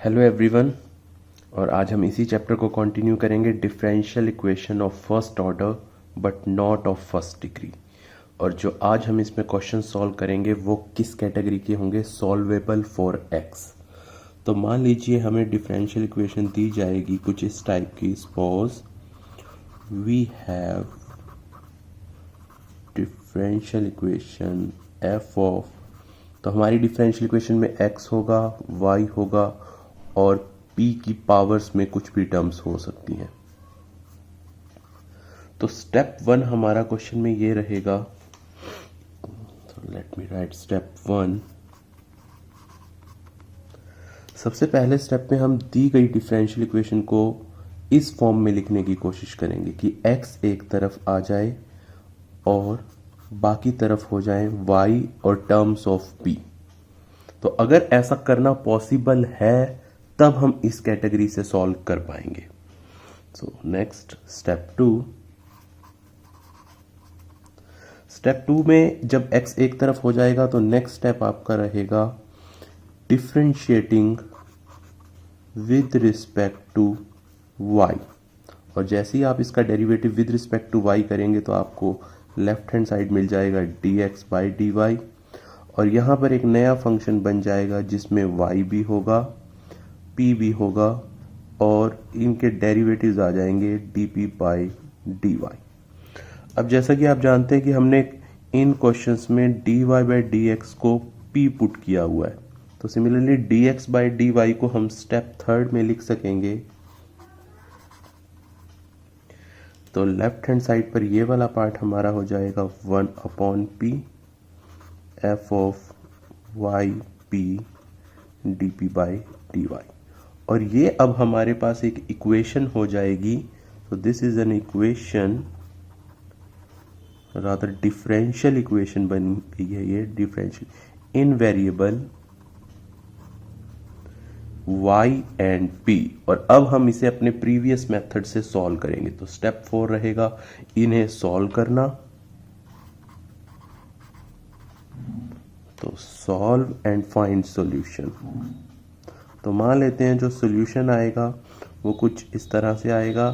Hello everyone. और आज हम इसी चैप्टर को कंटिन्यू करेंगे, differential equation of first order but not of first degree. और जो आज हम इसमें क्वेश्चन सॉल्व करेंगे वो किस कैटेगरी के होंगे? Solvable for x. तो मान लीजिए हमें डिफरेंशियल इक्वेशन दी जाएगी कुछ इस टाइप की। Suppose we have differential equation f of, तो हमारी डिफरेंशियल इक्वेशन में x होगा, y होगा और p की पावर्स में कुछ भी टर्म्स हो सकती हैं। तो स्टेप 1 हमारा क्वेश्चन में ये रहेगा। Let me right step 1। सबसे पहले स्टेप में हम दी गई डिफरेंशियल इक्वेशन को इस फॉर्म में लिखने की कोशिश करेंगे कि x एक तरफ आ जाए और बाकी तरफ हो जाए y और टर्म्स ऑफ p। तो अगर ऐसा करना पॉसिबल है तब हम इस कैटेगरी से सॉल्व कर पाएंगे। So next step 2। स्टेप 2 में जब x एक तरफ हो जाएगा तो नेक्स्ट स्टेप आपका रहेगा differentiating with respect to y। और जैसे ही आप इसका derivative with respect to y करेंगे तो आपको लेफ्ट हैंड साइड मिल जाएगा dx बाई dy। और यहाँ पर एक नया फंक्शन बन जाएगा जिसमें y भी होगा, p भी होगा और इनके डेरिवेटिव्स आ जाएंगे dp बाई dy। अब जैसा कि आप जानते हैं कि हमने इन क्वेश्चंस में dy बाई dx को p पुट किया हुआ है, तो सिमिलरली dx बाई dy को हम स्टेप 3 में लिख सकेंगे। तो लेफ्ट हैंड साइड पर ये वाला पार्ट हमारा हो जाएगा 1/p f of y p dp by dy। और ये अब हमारे पास एक इक्वेशन हो जाएगी। तो this is an equation, rather differential equation बन गई है ये, differential in variable y and p। और अब हम इसे अपने प्रीवियस मेथड से सॉल्व करेंगे। तो स्टेप 4 रहेगा इन्हें सॉल्व करना। तो सॉल्व एंड फाइंड सॉल्यूशन। तो मान लेते हैं जो सॉल्यूशन आएगा वो कुछ इस तरह से आएगा।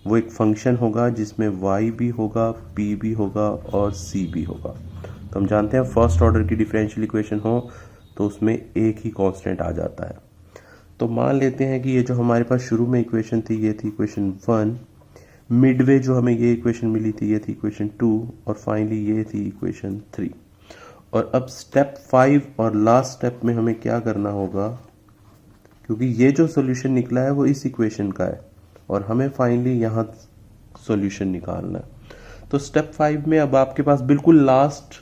वो एक फंक्शन होगा जिसमें y भी होगा, p भी होगा और c भी होगा। तो हम जानते हैं फर्स्ट ऑर्डर की डिफरेंशियल इक्वेशन हो तो उसमें एक ही कांस्टेंट आ जाता है। तो मान लेते हैं कि ये जो हमारे पास शुरू में इक्वेशन थी ये थी इक्वेशन 1, मिडवे जो हमें ये इक्वेशन मिली थी ये थी इक्वेशन 2 और फाइनली ये थी इक्वेशन 3। और अब स्टेप 5 और लास्ट स्टेप में हमें क्या करना होगा, क्योंकि ये जो सॉल्यूशन निकला है वो इस इक्वेशन का है और हमें फाइनली यहाँ सॉल्यूशन निकालना है। तो स्टेप 5 में अब आपके पास बिल्कुल लास्ट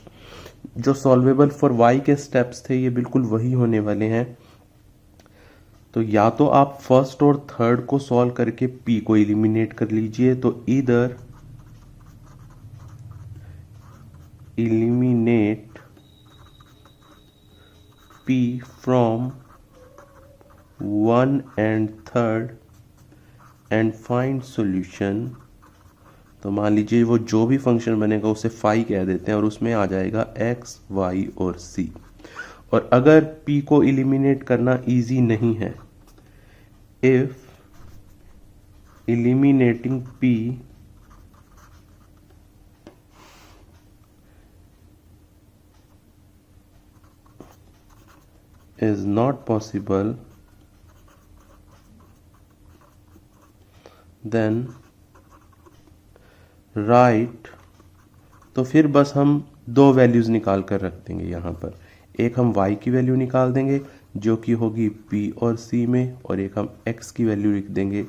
जो सॉल्वेबल फॉर y के स्टेप्स थे ये बिल्कुल वही होने वाले हैं। तो या तो आप फर्स्ट और थर्ड को सॉल्व करके p को इलिमिनेट कर लीजिए। तो इधर eliminate p from 1 and 3rd and find solution। तो मान लीजिए वो जो भी फंक्शन बनेगा उसे फाई कह देते हैं और उसमें आ जाएगा x, y और c। और अगर p को इलिमिनेट करना इजी नहीं है, if eliminating p is not possible then write। तो फिर बस हम दो वैल्यूज निकाल कर रख देंगे यहाँ पर। एक हम y की वैल्यू निकाल देंगे जो कि होगी p और c में, और एक हम x की वैल्यू लिख देंगे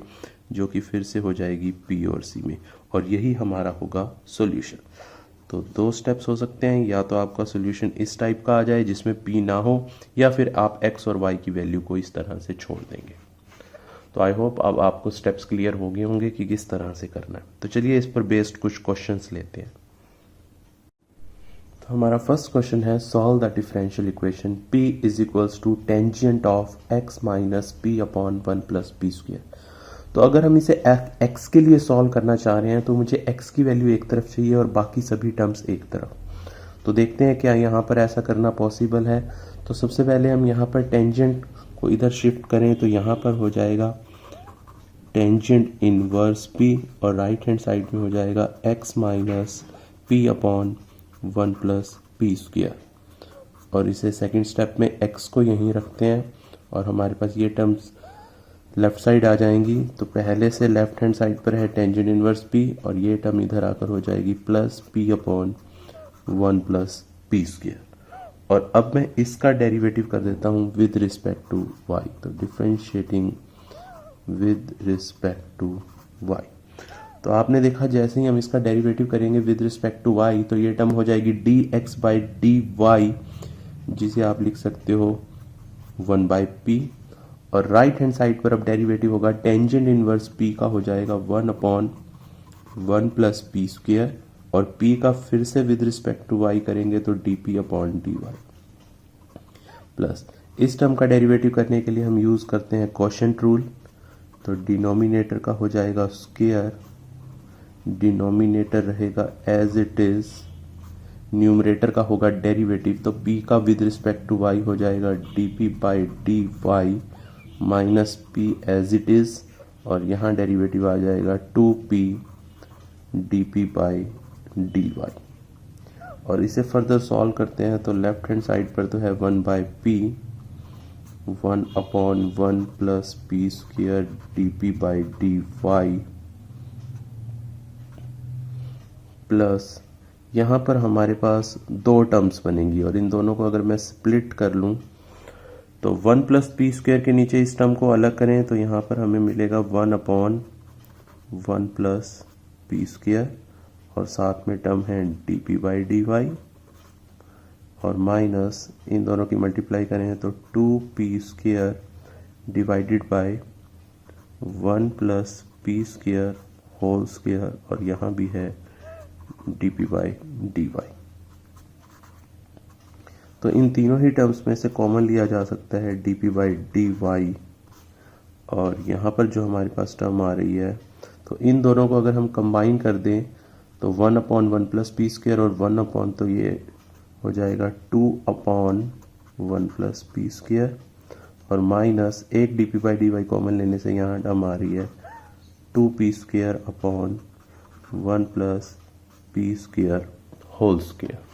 जो कि फिर से हो जाएगी p और c में, और यही हमारा होगा सॉल्यूशन। तो दो स्टेप्स हो सकते हैं, या तो आपका सॉल्यूशन इस टाइप का आ जाए जिसमें p ना हो, या फिर आप x और y की वैल्यू को इस तरह से छोड़ देंगे। तो आई होप अब आपको स्टेप्स क्लियर हो गए होंगे कि किस तरह से करना है। तो चलिए इस पर बेस्ड कुछ क्वेश्चंस लेते हैं। तो हमारा फर्स्ट क्वेश्चन है solve the differential equation p is equals to tangent of x minus p upon 1 plus p square. तो अगर हम इसे x के लिए सॉल्व करना चाह रहे हैं तो मुझे x की वैल्यू एक तरफ चाहिए और बाकी सभी टर्म्स एक तरफ। तो देखते हैं क्या यहाँ पर ऐसा करना पॉसिबल है। तो सबसे पहले हम यहाँ पर टेंजेंट को इधर शिफ्ट करें तो यहाँ पर हो जाएगा टेंजेंट इनवर्स पी और राइट हैंड साइड में हो जाएगा x minus P upon 1 plus p square. और इसे सेकंड स्टेप में x को यहीं रखते हैं और हमारे पास ये टर्म्स लेफ्ट साइड आ जाएंगी। तो पहले से लेफ्ट हैंड साइड पर है टेंजेंट इनवर्स p और ये टर्म इधर आकर हो जाएगी plus p upon 1 plus p square. और अब मैं इसका डेरिवेटिव कर देता हूँ विद रिस्पेक्ट टू y। तो differentiating with respect to y, तो आपने देखा जैसे ही हम इसका डेरिवेटिव करेंगे विद रिस्पेक्ट टू y तो ये टर्म हो जाएगी dx बाई डी वाई, जिसे आप लिख सकते हो 1 बाई पी। और राइट हैंड साइड पर अब डेरिवेटिव होगा टेंजेंट इनवर्स p का हो जाएगा 1 अपॉन 1 प्लस पी स्क्वायर और p का फिर से विद रिस्पेक्ट टू y करेंगे तो dp अपॉन dy प्लस इस टर्म का डेरिवेटिव करने के लिए हम यूज करते हैं क्वोशिएंट रूल। तो डिनोमिनेटर का हो जाएगा स्क्वायर, डिनोमिनेटर रहेगा एज इट इज, न्यूमरेटर का होगा डेरिवेटिव तो p का विद रिस्पेक्ट टू y हो जाएगा dp by d y minus p as it is और यहाँ डेरिवेटिव आ जाएगा 2p dp by d y. और इसे फर्दर सॉल्व करते हैं तो लेफ्ट हैंड साइड पर तो है 1 by p 1 upon 1 plus p square dp by d y plus यहाँ पर हमारे पास दो टर्म्स बनेंगी और इन दोनों को अगर मैं स्प्लिट कर लूँ तो 1 प्लस पी स्क्वायर के नीचे इस टर्म को अलग करें तो यहाँ पर हमें मिलेगा 1 अपॉन 1 प्लस पी स्क्वायर और साथ में टर्म है dp बाई डी वाई और माइनस इन दोनों की मल्टीप्लाई करें तो 2p square divided by 1 plus p square whole square और यहाँ भी है dp बाई डी वाई। तो इन तीनों ही टर्म्स में से कॉमन लिया जा सकता है dp बाई डी वाई और यहाँ पर जो हमारे पास टर्म आ रही है तो इन दोनों को अगर हम कंबाइन कर दें तो 1 अपॉन 1 प्लस पी स्क्वायर और 1 अपॉन तो ये हो जाएगा 2 अपॉन 1 प्लस पी स्क्वायर और माइनस एक dp by d y common लेने से यहाँ टर्म आ रही है 2p square upon 1 plus p square whole square.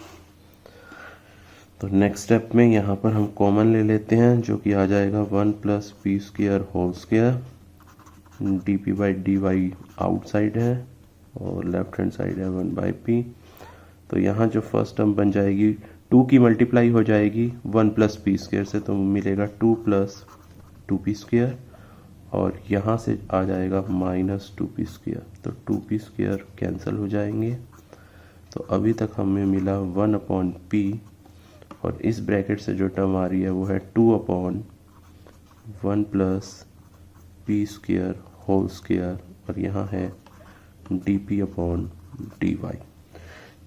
तो नेक्स्ट स्टेप में यहाँ पर हम कॉमन ले लेते हैं जो कि आ जाएगा 1 plus p square whole square, dp by d y outside है और लेफ्ट हैंड साइड है 1 बाई पी। तो यहाँ जो फर्स्ट टर्म बन जाएगी 2 की मल्टीप्लाई हो जाएगी 1 प्लस पी स्क्वायर से तो मिलेगा 2 प्लस 2p स्क्वायर और यहाँ से आ जाएगा माइनस 2p स्क्वायर तो 2p स्क्वायर कैंसिल हो जाएंगे। तो अभी तक हमें मिला 1 अपॉन p और इस ब्रैकेट से जो टर्म आ रही है वो है 2 upon 1 plus p square whole square और यहाँ है dp upon d y.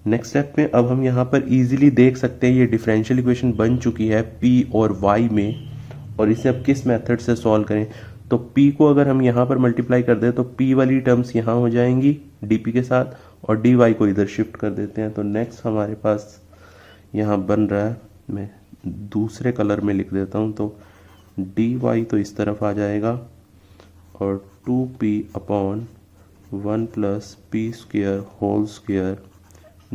Next step में अब हम यहाँ पर इजीली देख सकते हैं ये डिफरेंशियल इक्वेशन बन चुकी है p और y में और इसे अब किस मेथड से सॉल्व करें। तो p को अगर हम यहाँ पर मल्टीप्लाई कर दें तो p वाली टर्म्स यहाँ हो जाएंगी dp के साथ और dy को इधर शिफ्ट कर देते हैं। तो नेक्स्ट हमारे पास यहाँ बन रहा है, मैं दूसरे कलर में लिख देता हूँ तो dy तो इस तरफ आ जाएगा और 2p upon 1 plus p square whole square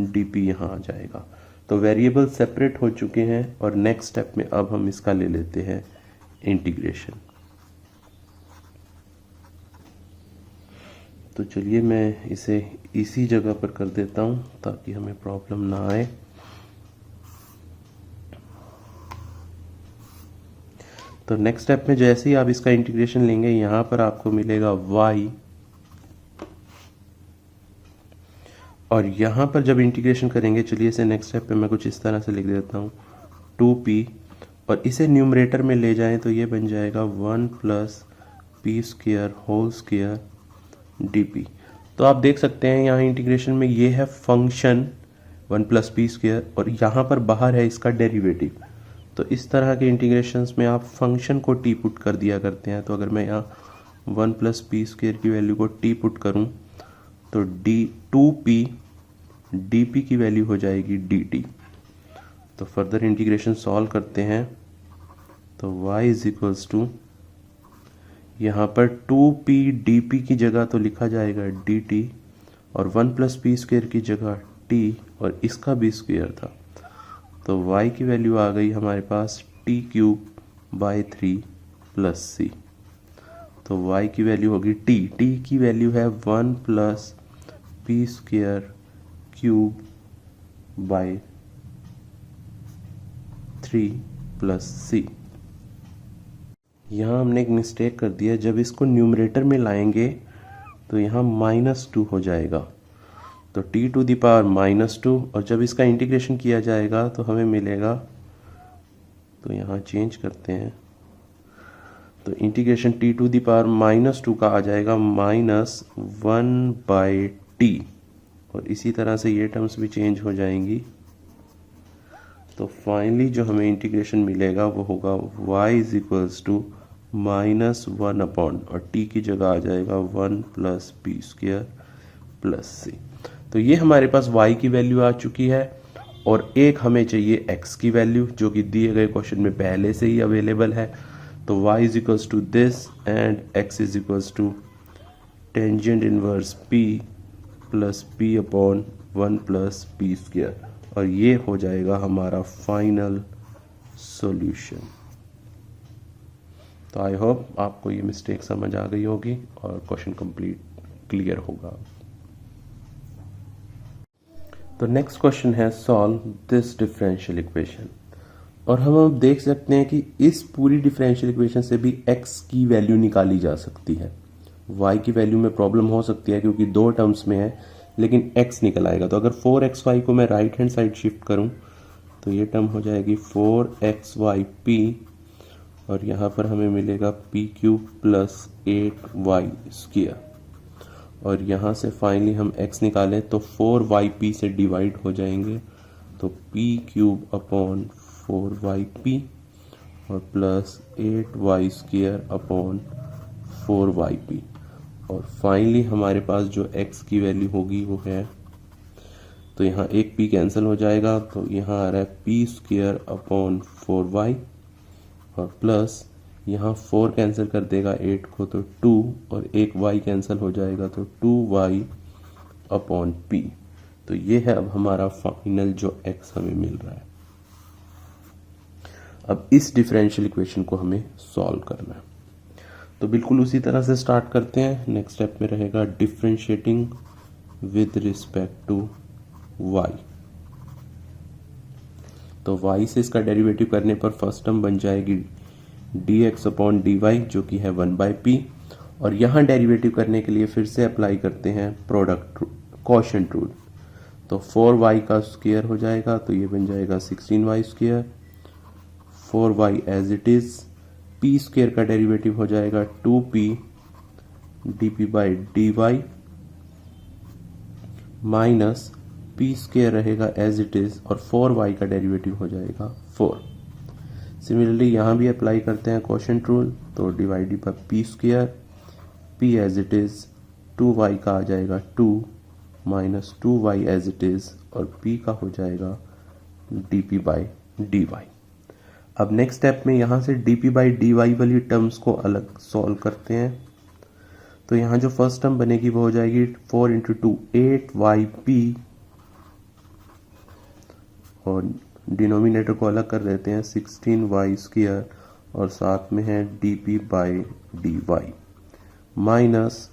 dp यहाँ आ जाएगा। तो वेरिएबल सेपरेट हो चुके हैं और नेक्स्ट स्टेप में अब हम इसका ले लेते हैं इंटीग्रेशन। तो चलिए मैं इसे इसी जगह पर कर देता हूँ ताकि हमें प्रॉब्लम ना आए। तो नेक्स्ट स्टेप में जैसे ही आप इसका इंटीग्रेशन लेंगे यहाँ पर आपको मिलेगा y और यहाँ पर जब इंटीग्रेशन करेंगे, चलिए इसे नेक्स्ट स्टेप पे मैं कुछ इस तरह से लिख देता हूँ 2p और इसे न्यूमरेटर में ले जाएं तो ये बन जाएगा 1 plus p square whole square dp। तो आप देख सकते हैं यहाँ इंटीग्रेशन में ये है फंक्शन 1 प्लस पी स्क्वायर और यहाँ पर बाहर है इसका डेरिवेटिव। तो इस तरह के इंटीग्रेशंस में आप फंक्शन को t पुट कर दिया करते हैं। तो अगर मैं यहाँ 1 प्लस पी स्क्वायर की वैल्यू को t पुट करूँ तो 2p dp की वैल्यू हो जाएगी dt। तो फर्दर इंटीग्रेशन सॉल्व करते हैं तो y इज इक्वल्स टू, यहाँ पर 2p डी की जगह तो लिखा जाएगा dt, और 1 प्लस पी स्क्वेयर की जगह t, और इसका भी स्क्वेयर था, तो y की वैल्यू आ गई हमारे पास t cube by 3 plus c। तो y की वैल्यू होगी t की वैल्यू है 1 plus P square cube by 3 plus C. यहाँ हमने एक मिस्टेक कर दिया, जब इसको न्यूमरेटर में लाएंगे तो यहाँ -2 हो जाएगा, तो t टू द पावर -2, और जब इसका इंटीग्रेशन किया जाएगा तो हमें मिलेगा, तो यहाँ चेंज करते हैं, तो integration t to the power -2 का आ जाएगा -1/t, और इसी तरह से ये टर्म्स भी चेंज हो जाएंगी। तो फाइनली जो हमें इंटीग्रेशन मिलेगा वो होगा y is equals to -1 upon, और t की जगह आ जाएगा 1 plus P square plus c. तो ये हमारे पास y की वैल्यू आ चुकी है, और एक हमें चाहिए x की वैल्यू जो कि दिए गए क्वेश्चन में पहले से ही अवेलेबल है। तो y is equals to this and x is equals to tangent inverse p plus p upon 1 plus P square, और ये हो जाएगा हमारा फाइनल सॉल्यूशन। तो आई होप आपको ये मिस्टेक समझ आ गई होगी और क्वेश्चन कंप्लीट क्लियर होगा। तो नेक्स्ट क्वेश्चन है सॉल्व दिस डिफरेंशियल इक्वेशन, और हम अब देख सकते हैं कि इस पूरी डिफरेंशियल इक्वेशन से भी x की वैल्यू निकाली जा सकती है। y की वैल्यू में प्रॉब्लम हो सकती है क्योंकि दो टर्म्स में है, लेकिन x निकल आएगा। तो अगर 4xy को मैं राइट हैंड साइड शिफ्ट करूं तो ये टर्म हो जाएगी 4xyp, और यहाँ पर हमें मिलेगा p cube plus 8y square, और यहाँ से फाइनली हम x निकालें तो 4yp से डिवाइड हो जाएंगे, तो p क्यूब अपॉन 4yp और plus 8y square upon 4yp, और फाइनली हमारे पास जो x की वैल्यू होगी वो है, तो यहाँ एक p कैंसिल हो जाएगा, तो यहाँ आ रहा है p स्क्वायर अपॉन 4y, और प्लस यहाँ 4 कैंसिल कर देगा 8 को तो 2, और एक y कैंसिल हो जाएगा तो 2y अपॉन p। तो ये है अब हमारा फाइनल जो x हमें मिल रहा है। अब इस डिफरेंशियल इक्वेशन को हमें सॉल्व करना है, तो बिल्कुल उसी तरह से स्टार्ट करते हैं। नेक्स्ट स्टेप में रहेगा differentiating with respect to y। तो y से इसका डेरिवेटिव करने पर फर्स्ट टर्म बन जाएगी dx अपॉन dy जो कि है 1/p, और यहाँ डेरिवेटिव करने के लिए फिर से अप्लाई करते हैं प्रोडक्ट क्वोशिएंट रूल, तो 4y का स्क्वायर हो जाएगा, तो ये बन जाएगा 16y square, 4y as it is, p square का डेरिवेटिव हो जाएगा 2p dp by dy minus p square रहेगा एज इट इज, और 4y का डेरिवेटिव हो जाएगा 4। सिमिलरली यहाँ भी अप्लाई करते हैं क्वोशिएंट रूल, तो divided by p square, p as it is, 2y का आ जाएगा 2 minus 2y as it is, और p का हो जाएगा dp बाई dy। अब नेक्स्ट स्टेप में यहाँ से dp बाई dy वाली टर्म्स को अलग सॉल्व करते हैं, तो यहाँ जो फर्स्ट टर्म बनेगी वो हो जाएगी 4 इंटू 2 8yp, और डिनोमिनेटर को अलग कर देते हैं 16y स्क्वायर, और साथ में है dp by dy minus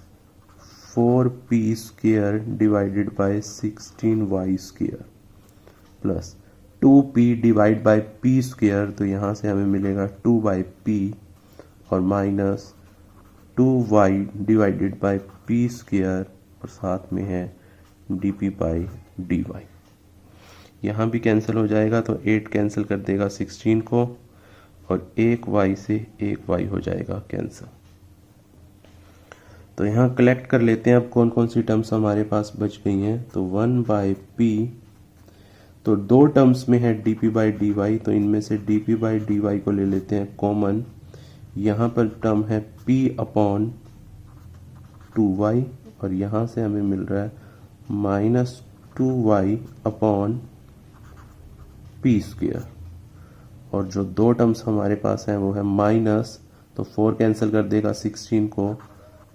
4p square divided bye 16y square plus 2p divide by p square, तो यहाँ से हमें मिलेगा 2/p, और minus 2y divided by p square, और साथ में है dp बाई dy। यहाँ भी कैंसिल हो जाएगा, तो 8 कैंसिल कर देगा 16 को, और एक y से एक y हो जाएगा कैंसिल। तो यहाँ कलेक्ट कर लेते हैं अब कौन कौन सी टर्म्स हमारे पास बच गई हैं, तो 1/p, तो दो टर्म्स में है dp बाई dy, तो इनमें से dp बाई dy को ले लेते हैं कॉमन। यहाँ पर टर्म है p अपॉन 2y, और यहाँ से हमें मिल रहा है minus 2y upon p square, और जो दो टर्म्स हमारे पास हैं वो है माइनस, तो 4 कैंसिल कर देगा 16 को,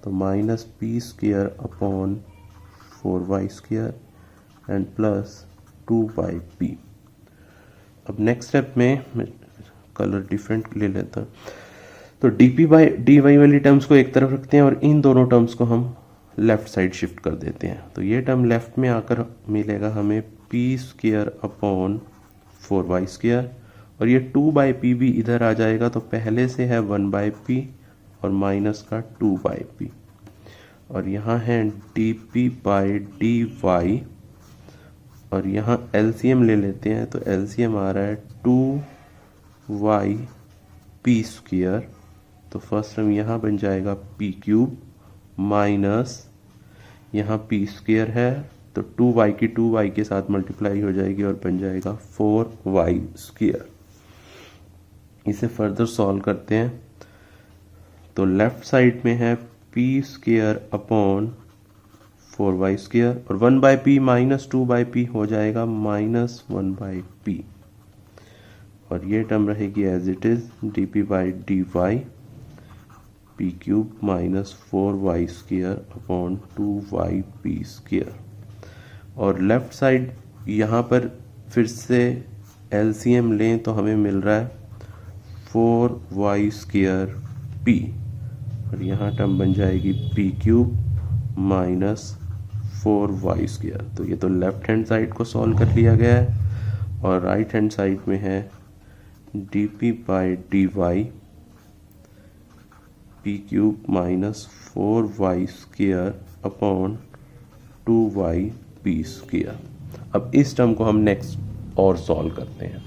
तो minus P square upon 4y square and plus 2yp। अब नेक्स्ट स्टेप में मैं कलर डिफरेंट ले लेता हूँ। तो dp बाई dy वाली टर्म्स को एक तरफ रखते हैं और इन दोनों टर्म्स को हम लेफ्ट साइड शिफ्ट कर देते हैं। तो ये टर्म लेफ्ट में आकर मिलेगा हमें P square upon 4y square, और ये 2/p भी इधर आ जाएगा, तो पहले से है 1/p और माइनस का 2/p, और यहाँ है dp बाई dy, और यहाँ LCM ले लेते हैं। तो LCM आ रहा है 2yp स्क्वायर, तो फर्स्ट टर्म यहाँ बन जाएगा p क्यूब माइनस यहाँ p स्क्वायर है, तो 2y की 2y के साथ मल्टीप्लाई हो जाएगी और बन जाएगा 4y स्क्वायर। इसे फर्दर सॉल्व करते हैं। तो लेफ्ट साइड में है p square upon 4y square, और 1/p माइनस 2/p हो जाएगा माइनस 1/p, और ये टर्म रहेगी as it is dp by dy p cube minus 4y square upon 2yp square. और लेफ्ट साइड यहाँ पर फिर से LCM लें तो हमें मिल रहा है 4y स्क्वायर p, और यहाँ टर्म बन जाएगी p cube minus 4y square. तो ये तो लेफ्ट हैंड साइड को सॉल्व कर लिया गया है, और राइट हैंड साइड में है dp by dy p cube minus 4y square upon 2yp square. अब इस टर्म को हम नेक्स्ट और सॉल्व करते हैं।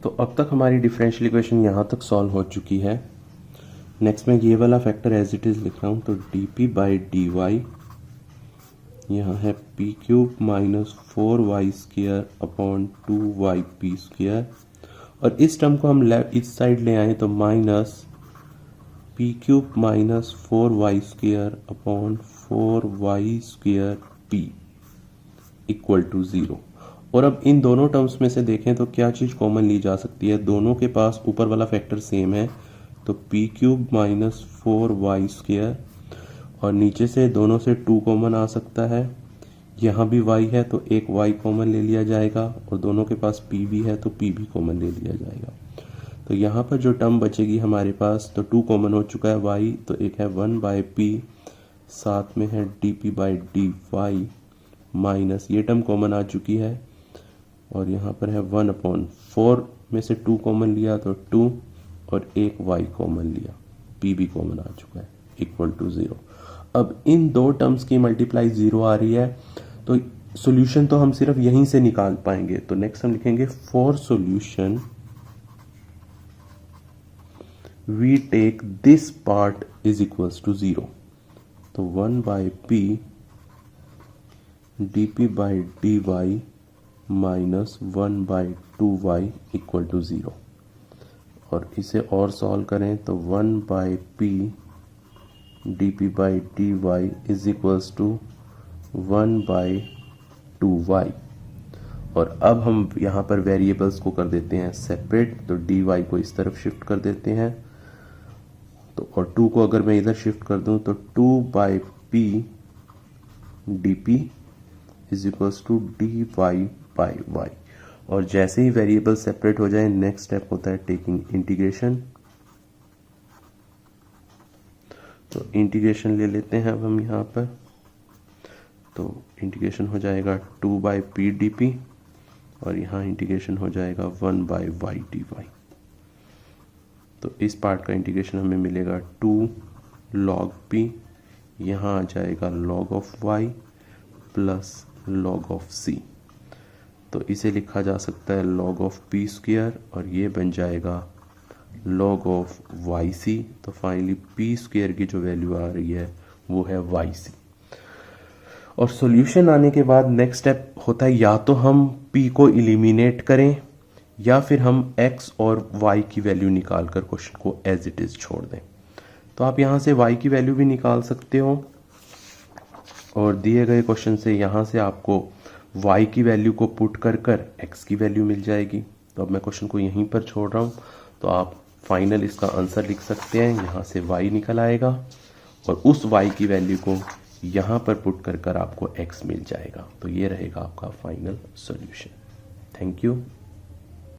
तो अब तक हमारी डिफरेंशियल इक्वेशन यहाँ तक सॉल्व हो चुकी है। नेक्स्ट मैं ये वाला फैक्टर एज इट इज़ लिख रहा हूँ। तो dp बाई dy यहाँ है p cube minus 4y square upon 2yp square, और इस टर्म को हम इस साइड ले आए तो minus p cube minus 4y square upon 4y square p equal to 0। और अब इन दोनों टर्म्स में से देखें तो क्या चीज़ कॉमन ली जा सकती है। दोनों के पास ऊपर वाला फैक्टर सेम है, तो p cube minus 4y square, और नीचे से दोनों से 2 कॉमन आ सकता है। यहाँ भी y है तो एक y कॉमन ले लिया जाएगा, और दोनों के पास p भी है तो p भी कॉमन ले लिया जाएगा। तो यहाँ पर जो टर्म बचेगी हमारे पास, तो 2 कॉमन हो चुका है y, तो एक है 1/p, साथ में है dp बाई dy माइनस ये टर्म कॉमन आ चुकी है, और यहाँ पर है 1/4 में से 2 कॉमन लिया तो 2, और एक y कॉमन लिया, p भी कॉमन आ चुका है, इक्वल टू 0। अब इन दो टर्म्स की मल्टीप्लाई 0 आ रही है, तो सॉल्यूशन तो हम सिर्फ यहीं से निकाल पाएंगे। तो नेक्स्ट हम लिखेंगे for solution we take this part is equals to 0। तो 1/p dp by dy minus 1/2y equal to 0, और इसे और सॉल्व करें तो 1/p dp by dy is equals to 1/2y। और अब हम यहाँ पर वेरिएबल्स को कर देते हैं सेपरेट, तो dy को इस तरफ शिफ्ट कर देते हैं, तो और 2 को अगर मैं इधर शिफ्ट कर दूं तो 2/p dp is equals to dy by y। और जैसे ही वेरिएबल सेपरेट हो जाए नेक्स्ट स्टेप होता है टेकिंग इंटीग्रेशन। तो इंटीग्रेशन ले लेते हैं अब हम यहाँ पर। तो इंटीग्रेशन हो जाएगा 2/p dp, और यहाँ इंटीग्रेशन हो जाएगा 1/y dy। तो इस पार्ट का इंटीग्रेशन हमें मिलेगा 2 log p, यहाँ आ जाएगा log of y plus log of c। तो इसे लिखा जा सकता है log ऑफ p स्क्वायर, और ये बन जाएगा log ऑफ yc। तो फाइनली p स्क्वायर की जो वैल्यू आ रही है वो है yc। और सॉल्यूशन आने के बाद नेक्स्ट स्टेप होता है या तो हम p को एलिमिनेट करें या फिर हम x और y की वैल्यू निकाल कर क्वेश्चन को एज इट इज़ छोड़ दें। तो आप यहाँ से y की वैल्यू भी निकाल सकते हो, और दिए गए क्वेश्चन से यहाँ से आपको y की वैल्यू को पुट कर कर x की वैल्यू मिल जाएगी। तो अब मैं क्वेश्चन को यहीं पर छोड़ रहा हूँ, तो आप फाइनल इसका आंसर लिख सकते हैं। यहाँ से y निकल आएगा और उस y की वैल्यू को यहाँ पर पुट कर कर आपको x मिल जाएगा। तो ये रहेगा आपका फाइनल सॉल्यूशन। Thank you.